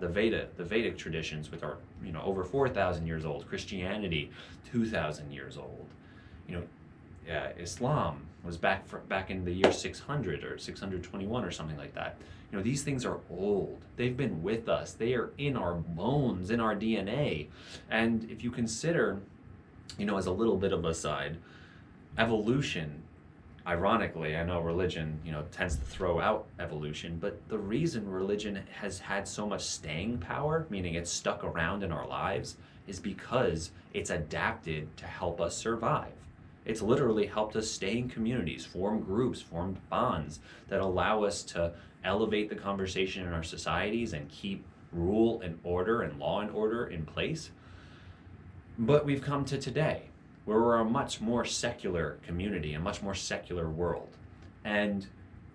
The Vedic traditions, with our, over 4,000 years old. Christianity, 2,000 years old. You know, Islam was back in the year 600 or 621 or something like that. These things are old. They've been with us. They are in our bones, in our DNA. And if you consider, as a little bit of a side, evolution, ironically, I know religion, tends to throw out evolution, but the reason religion has had so much staying power, meaning it's stuck around in our lives, is because it's adapted to help us survive. It's literally helped us stay in communities, form groups, form bonds that allow us to elevate the conversation in our societies and keep rule and order and law and order in place. But we've come to today, where we're a much more secular community, a much more secular world. And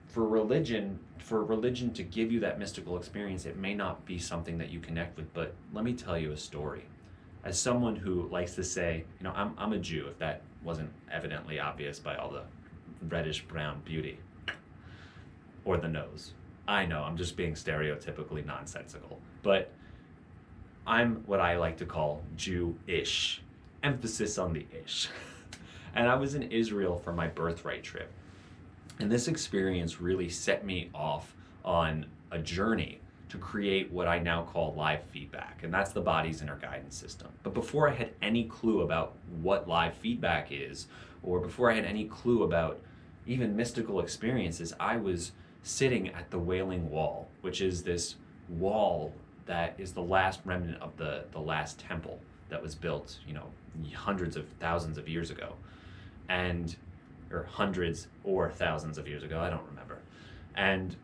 for religion to give you that mystical experience, it may not be something that you connect with, but let me tell you a story. As someone who likes to say, I'm a Jew, if that wasn't evidently obvious by all the reddish brown beauty. Or the nose. I know, I'm just being stereotypically nonsensical. But I'm what I like to call Jew-ish. Emphasis on the ish. And I was in Israel for my birthright trip. And this experience really set me off on a journey to create what I now call live feedback. And that's the body's inner guidance system. But before I had any clue about what live feedback is, or before I had any clue about even mystical experiences, I was sitting at the Wailing Wall, which is this wall that is the last remnant of the last temple that was built, hundreds of thousands of years ago. Or hundreds or thousands of years ago, I don't remember. And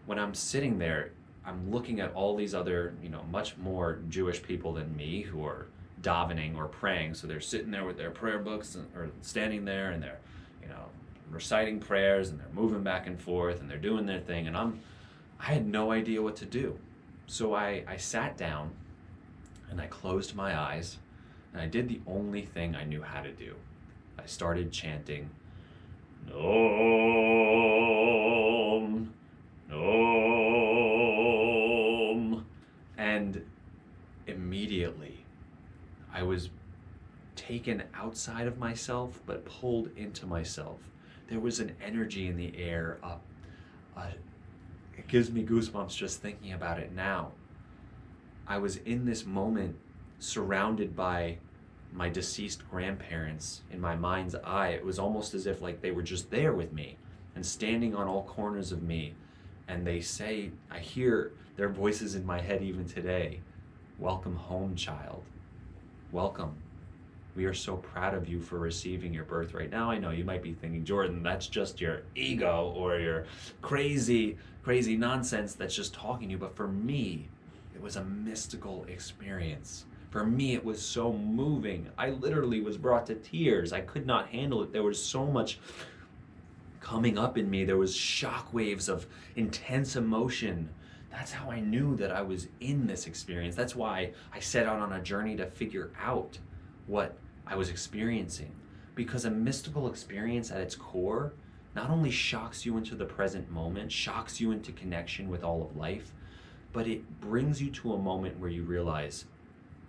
when I'm sitting there, I'm looking at all these other, much more Jewish people than me who are davening or praying. So they're sitting there with their prayer books or standing there and they're, reciting prayers and they're moving back and forth and they're doing their thing. And I had no idea what to do. So I sat down and I closed my eyes and I did the only thing I knew how to do. I started chanting, Om, Om. And immediately I was taken outside of myself, but pulled into myself. There was an energy in the air. It gives me goosebumps just thinking about it now. I was in this moment surrounded by my deceased grandparents in my mind's eye. It was almost as if they were just there with me and standing on all corners of me. And they say, I hear their voices in my head even today. Welcome home, child. Welcome. We are so proud of you for receiving your birthright. Now I know you might be thinking, Jordan, that's just your ego or your crazy nonsense that's just talking to you. But for me, it was a mystical experience. For me, it was so moving. I literally was brought to tears. I could not handle it. There was so much coming up in me. There was shockwaves of intense emotion. That's how I knew that I was in this experience. That's why I set out on a journey to figure out what I was experiencing. Because a mystical experience at its core not only shocks you into the present moment, shocks you into connection with all of life, but it brings you to a moment where you realize,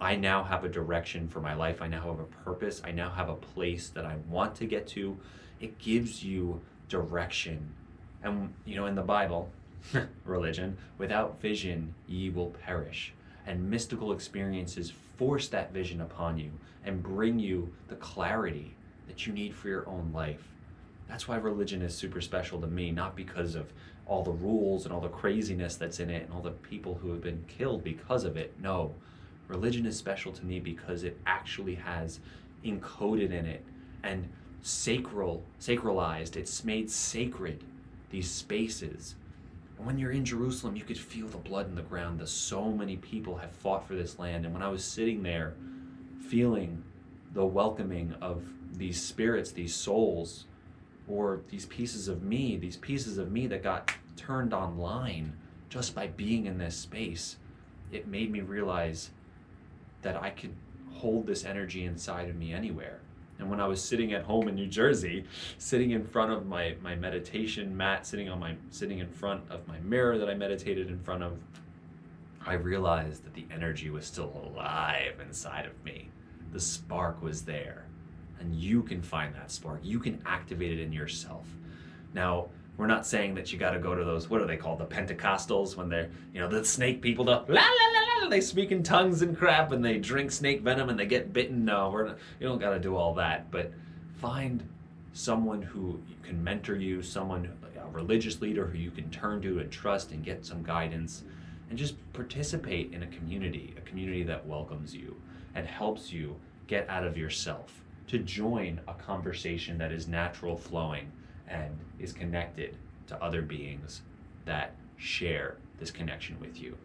I now have a direction for my life. I now have a purpose. I now have a place that I want to get to. It gives you direction. And, in the Bible, religion, without vision, ye will perish. And mystical experiences force that vision upon you and bring you the clarity that you need for your own life. That's why religion is super special to me, not because of all the rules and all the craziness that's in it and all the people who have been killed because of it. No, religion is special to me because it actually has encoded in it and sacralized. It's made sacred these spaces. And when you're in Jerusalem, you could feel the blood in the ground. So many people have fought for this land. And when I was sitting there feeling the welcoming of these spirits, these souls, or these pieces of me that got turned online just by being in this space, it made me realize that I could hold this energy inside of me anywhere. And when I was sitting at home in New Jersey, sitting in front of my meditation mat, sitting in front of my mirror that I meditated in front of, I realized that the energy was still alive inside of me. The spark was there. And you can find that spark. You can activate it in yourself. Now, we're not saying that you got to go to those, what are they called, the Pentecostals, when they're, the snake people, the la la la la, they speak in tongues and crap, and they drink snake venom and they get bitten. No, you don't got to do all that. But find someone who can mentor you, a religious leader who you can turn to and trust and get some guidance, and just participate in a community that welcomes you and helps you get out of yourself, to join a conversation that is natural flowing and is connected to other beings that share this connection with you.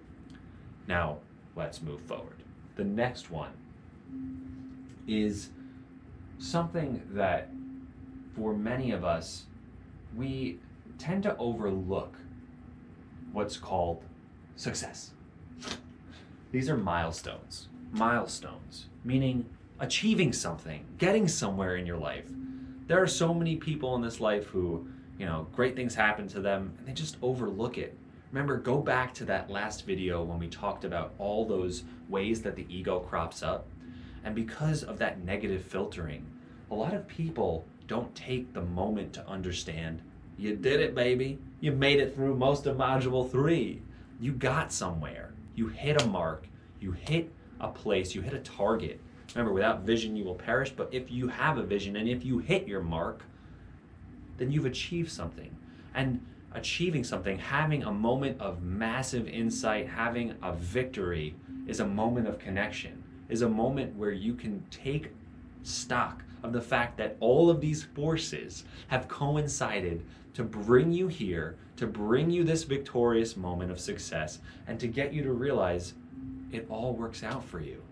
Now, let's move forward. The next one is something that for many of us, we tend to overlook what's called success. These are milestones. Milestones, meaning achieving something, getting somewhere in your life. There are so many people in this life who, great things happen to them and they just overlook it. Remember, go back to that last video when we talked about all those ways that the ego crops up. And because of that negative filtering, a lot of people don't take the moment to understand, you did it, baby. You made it through most of Module 3. You got somewhere. You hit a mark. You hit a place. You hit a target. Remember, without vision you will perish, but if you have a vision and if you hit your mark, then you've achieved something. And achieving something, having a moment of massive insight, having a victory, is a moment of connection, is a moment where you can take stock of the fact that all of these forces have coincided to bring you here, to bring you this victorious moment of success, and to get you to realize it all works out for you.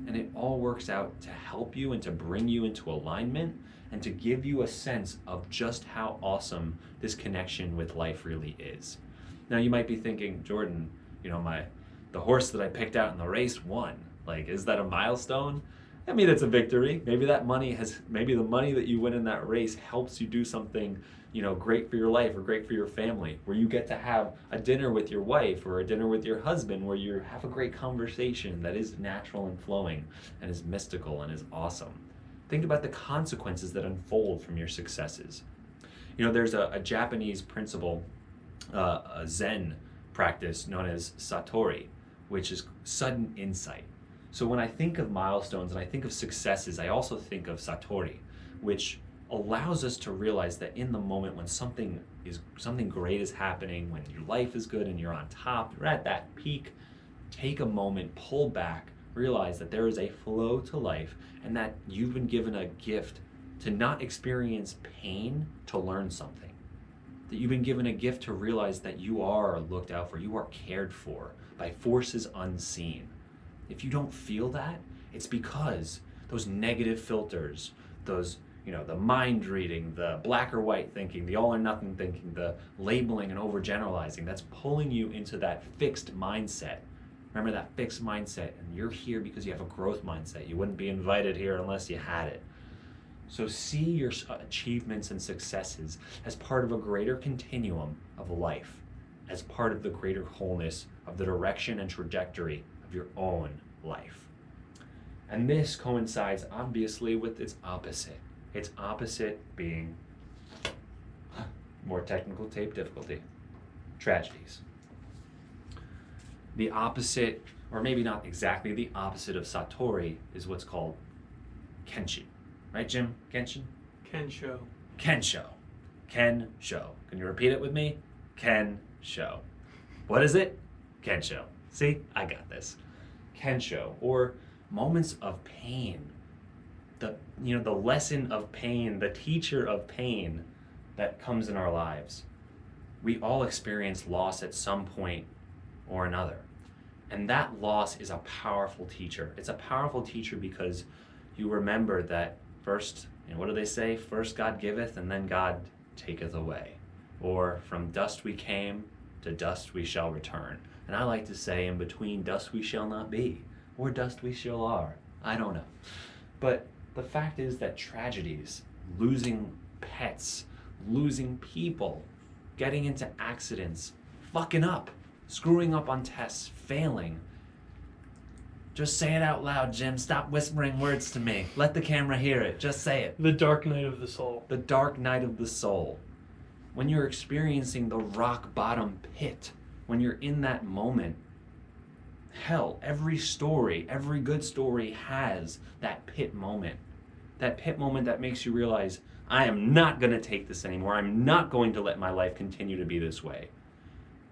And it all works out to help you and to bring you into alignment and to give you a sense of just how awesome this connection with life really is. Now you might be thinking, Jordan, the horse that I picked out in the race won. Like, is that a milestone? I mean, it's a victory. Maybe the money that you win in that race helps you do something, great for your life or great for your family, where you get to have a dinner with your wife or a dinner with your husband where you have a great conversation that is natural and flowing and is mystical and is awesome. Think about the consequences that unfold from your successes. There's a Japanese principle, a Zen practice known as Satori, which is sudden insight. So when I think of milestones and I think of successes, I also think of Satori, which allows us to realize that in the moment when something great is happening, when your life is good and you're on top, you're at that peak, take a moment, pull back, realize that there is a flow to life and that you've been given a gift to not experience pain to learn something. That you've been given a gift to realize that you are looked out for, you are cared for by forces unseen. If you don't feel that, it's because those negative filters, those, the mind reading, the black or white thinking, the all or nothing thinking, the labeling and overgeneralizing, that's pulling you into that fixed mindset. Remember that fixed mindset, and you're here because you have a growth mindset. You wouldn't be invited here unless you had it. So see your achievements and successes as part of a greater continuum of life, as part of the greater wholeness of the direction and trajectory of your own life. And this coincides obviously with its opposite. Its opposite being, more technical tape difficulty, tragedies. The opposite, or maybe not exactly the opposite of Satori, is what's called Kenshin. Right, Jim? Kenshin? Kensho. Kensho. Kensho. Can you repeat it with me? Kensho. What is it? Kensho. See, I got this. Kensho, or moments of pain. The lesson of pain, the teacher of pain that comes in our lives. We all experience loss at some point or another. And that loss is a powerful teacher. It's a powerful teacher because you remember that first, what do they say? First God giveth and then God taketh away. Or from dust we came, to dust we shall return. And I like to say, in between dust we shall not be, or dust we shall are. I don't know. But the fact is that tragedies, losing pets, losing people, getting into accidents, fucking up, screwing up on tests, failing. Just say it out loud, Jim. Stop whispering words to me. Let the camera hear it. Just say it. The dark night of the soul. The dark night of the soul. When you're experiencing the rock bottom pit, when you're in that moment, hell, every story, every good story has that pit moment. That pit moment that makes you realize, I am not going to take this anymore. I'm not going to let my life continue to be this way.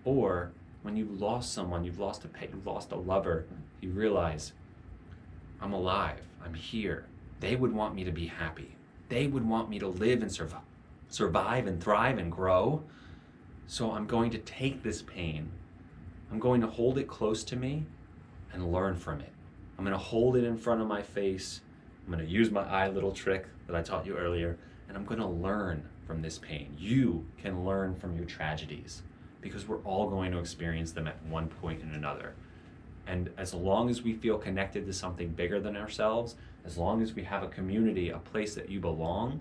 Or when you've lost someone, you've lost a pet, you've lost a lover, you realize, I'm alive, I'm here. They would want me to be happy. They would want me to live and survive and thrive and grow. So I'm going to take this pain, I'm going to hold it close to me and learn from it. I'm going to hold it in front of my face. I'm going to use my eye little trick that I taught you earlier, and I'm going to learn from this pain. You can learn from your tragedies because we're all going to experience them at one point and another. And as long as we feel connected to something bigger than ourselves, as long as we have a community, a place that you belong,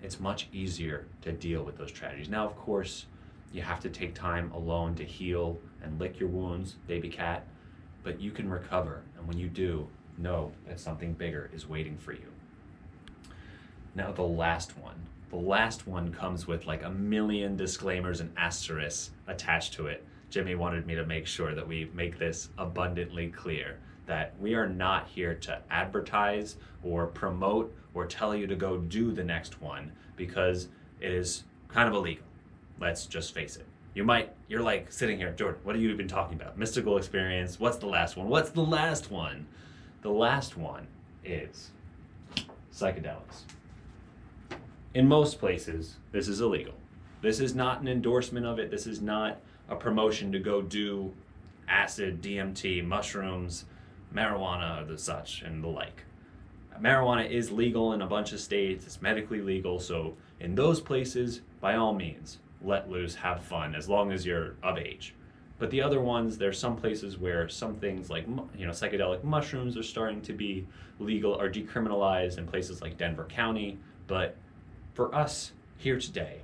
it's much easier to deal with those tragedies. Now, of course, you have to take time alone to heal and lick your wounds, baby cat, but you can recover. And when you do, know that something bigger is waiting for you. Now, the last one comes with like a million disclaimers and asterisks attached to it. Jimmy wanted me to make sure that we make this abundantly clear that we are not here to advertise or promote or tell you to go do the next one because it is kind of illegal. Let's just face it. You're like sitting here, Jordan, what are you even talking about? Mystical experience, what's the last one? What's the last one? The last one is psychedelics. In most places, this is illegal. This is not an endorsement of it. This is not a promotion to go do acid, DMT, mushrooms, marijuana, or the such, and the like. Marijuana is legal in a bunch of states. It's medically legal. So in those places, by all means, let loose, have fun, as long as you're of age. But the other ones, there's some places where some things like, psychedelic mushrooms are starting to be legal or decriminalized in places like Denver County. But for us here today,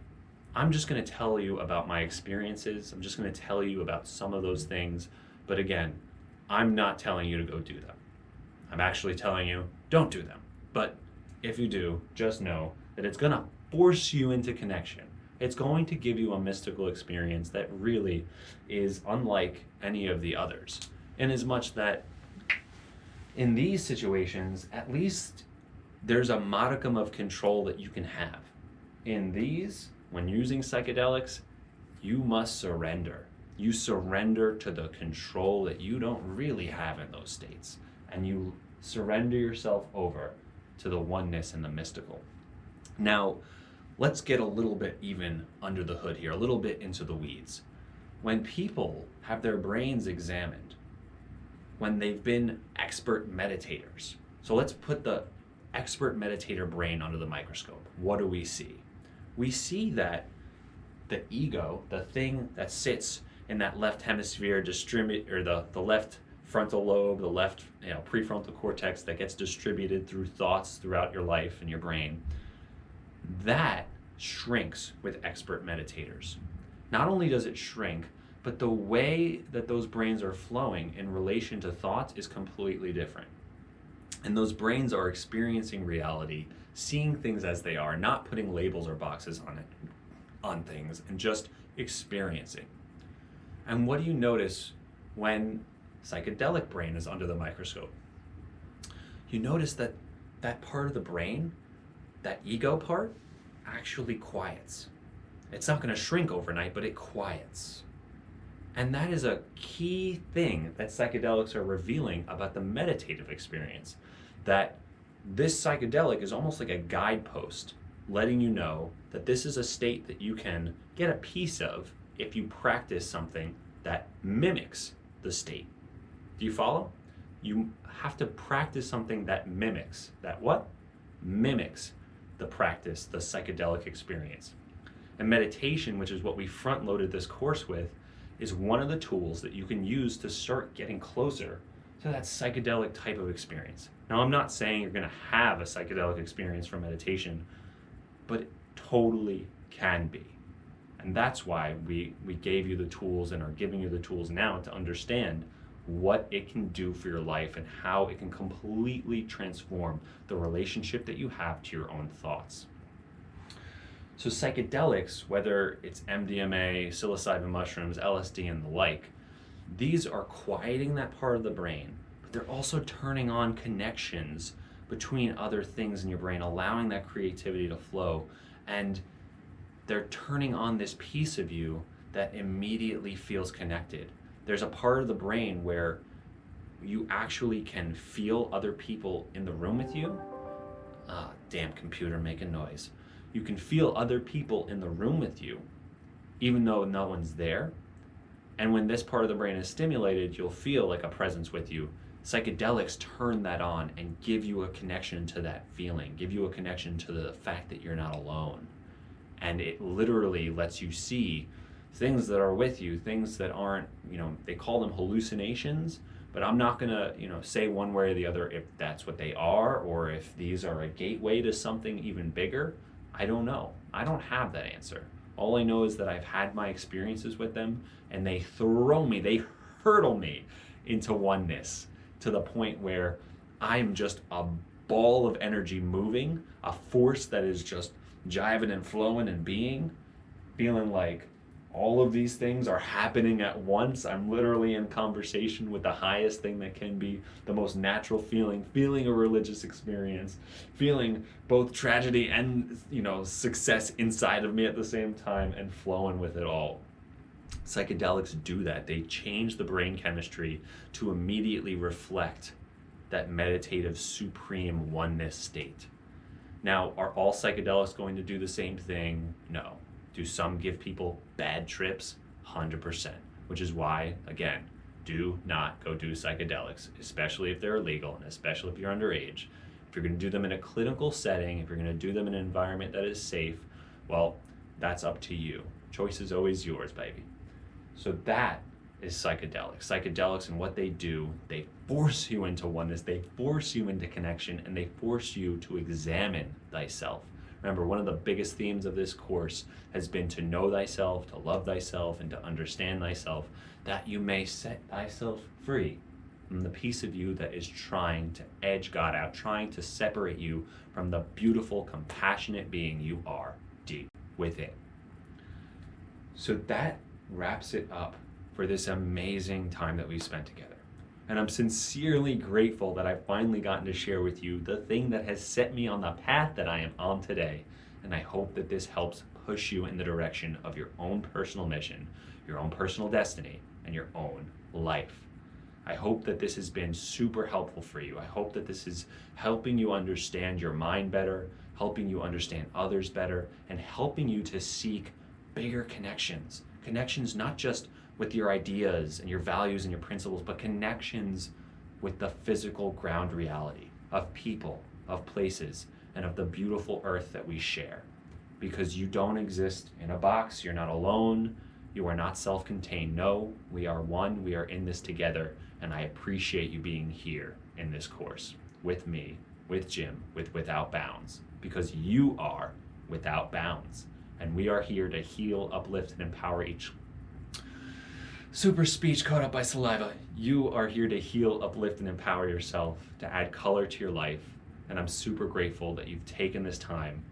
I'm just going to tell you about my experiences. I'm just going to tell you about some of those things. But again, I'm not telling you to go do them. I'm actually telling you, don't do them. But if you do, just know that it's going to force you into connection. It's going to give you a mystical experience that really is unlike any of the others. In as much that in these situations, at least there's a modicum of control that you can have. In these, when using psychedelics, you must surrender. You surrender to the control that you don't really have in those states. And you surrender yourself over to the oneness and the mystical. Now, let's get a little bit even under the hood here, a little bit into the weeds. When people have their brains examined, when they've been expert meditators, so let's put the expert meditator brain under the microscope. What do we see? We see that the ego, the thing that sits in that left hemisphere, or the left frontal lobe, the left prefrontal cortex that gets distributed through thoughts throughout your life and your brain, that shrinks with expert meditators. Not only does it shrink, but the way that those brains are flowing in relation to thoughts is completely different. And those brains are experiencing reality, seeing things as they are, not putting labels or boxes on things, and just experiencing. And what do you notice when psychedelic brain is under the microscope? You notice that that part of the brain, that ego part, actually quiets. It's not going to shrink overnight, but it quiets. And that is a key thing that psychedelics are revealing about the meditative experience, that this psychedelic is almost like a guidepost letting you know that this is a state that you can get a piece of if you practice something that mimics the state. Do you follow? You have to practice something that mimics. That what? Mimics the practice, the psychedelic experience. And meditation, which is what we front-loaded this course with, is one of the tools that you can use to start getting closer to that psychedelic type of experience. Now, I'm not saying you're going to have a psychedelic experience from meditation, but it totally can be. And that's why we gave you the tools and are giving you the tools now to understand what it can do for your life and how it can completely transform the relationship that you have to your own thoughts. So psychedelics, whether it's MDMA, psilocybin mushrooms, LSD, and the like, these are quieting that part of the brain, but they're also turning on connections between other things in your brain, allowing that creativity to flow. And they're turning on this piece of you that immediately feels connected. There's a part of the brain where you actually can feel other people in the room with you. Ah, damn computer making noise. You can feel other people in the room with you, even though no one's there. And when this part of the brain is stimulated, you'll feel like a presence with you. Psychedelics turn that on and give you a connection to that feeling, give you a connection to the fact that you're not alone. And it literally lets you see things that are with you, things that aren't, they call them hallucinations, but I'm not gonna, say one way or the other if that's what they are or if these are a gateway to something even bigger. I don't know. I don't have that answer. All I know is that I've had my experiences with them and they hurtle me into oneness to the point where I'm just a ball of energy moving, a force that is just jiving and flowing and feeling like all of these things are happening at once. I'm literally in conversation with the highest thing that can be, the most natural feeling a religious experience, feeling both tragedy and, success inside of me at the same time and flowing with it all. Psychedelics do that. They change the brain chemistry to immediately reflect that meditative, supreme oneness state. Now, are all psychedelics going to do the same thing? No. Do some give people bad trips? 100%. Which is why, again, do not go do psychedelics, especially if they're illegal and especially if you're underage. If you're going to do them in a clinical setting, if you're going to do them in an environment that is safe, well, that's up to you. Choice is always yours, baby. So that is psychedelics. Psychedelics and what they do, they force you into oneness, they force you into connection, and they force you to examine thyself. Remember, one of the biggest themes of this course has been to know thyself, to love thyself, and to understand thyself, that you may set thyself free from the piece of you that is trying to edge God out, trying to separate you from the beautiful, compassionate being you are deep within. So that wraps it up for this amazing time that we've spent together. And I'm sincerely grateful that I've finally gotten to share with you the thing that has set me on the path that I am on today. And I hope that this helps push you in the direction of your own personal mission, your own personal destiny, and your own life. I hope that this has been super helpful for you. I hope that this is helping you understand your mind better, helping you understand others better, and helping you to seek bigger connections. Connections not just with your ideas and your values and your principles, but connections with the physical ground reality of people, of places, and of the beautiful earth that we share. Because you don't exist in a box, you're not alone, you are not self-contained. No, we are one, we are in this together, and I appreciate you being here in this course with me, with Jim, with Without Bounds, because you are without bounds. And we are here to heal, uplift, and empower each super speech caught up by saliva. You are here to heal, uplift, and empower yourself, to add color to your life. And I'm super grateful that you've taken this time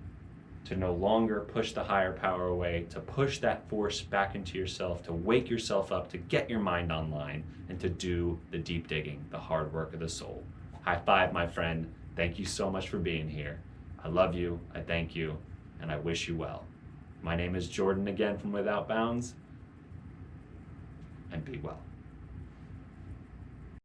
to no longer push the higher power away, to push that force back into yourself, to wake yourself up, to get your mind online, and to do the deep digging, the hard work of the soul. High five, my friend. Thank you so much for being here. I love you, I thank you, and I wish you well. My name is Jordan again from Without Bounds, and be well.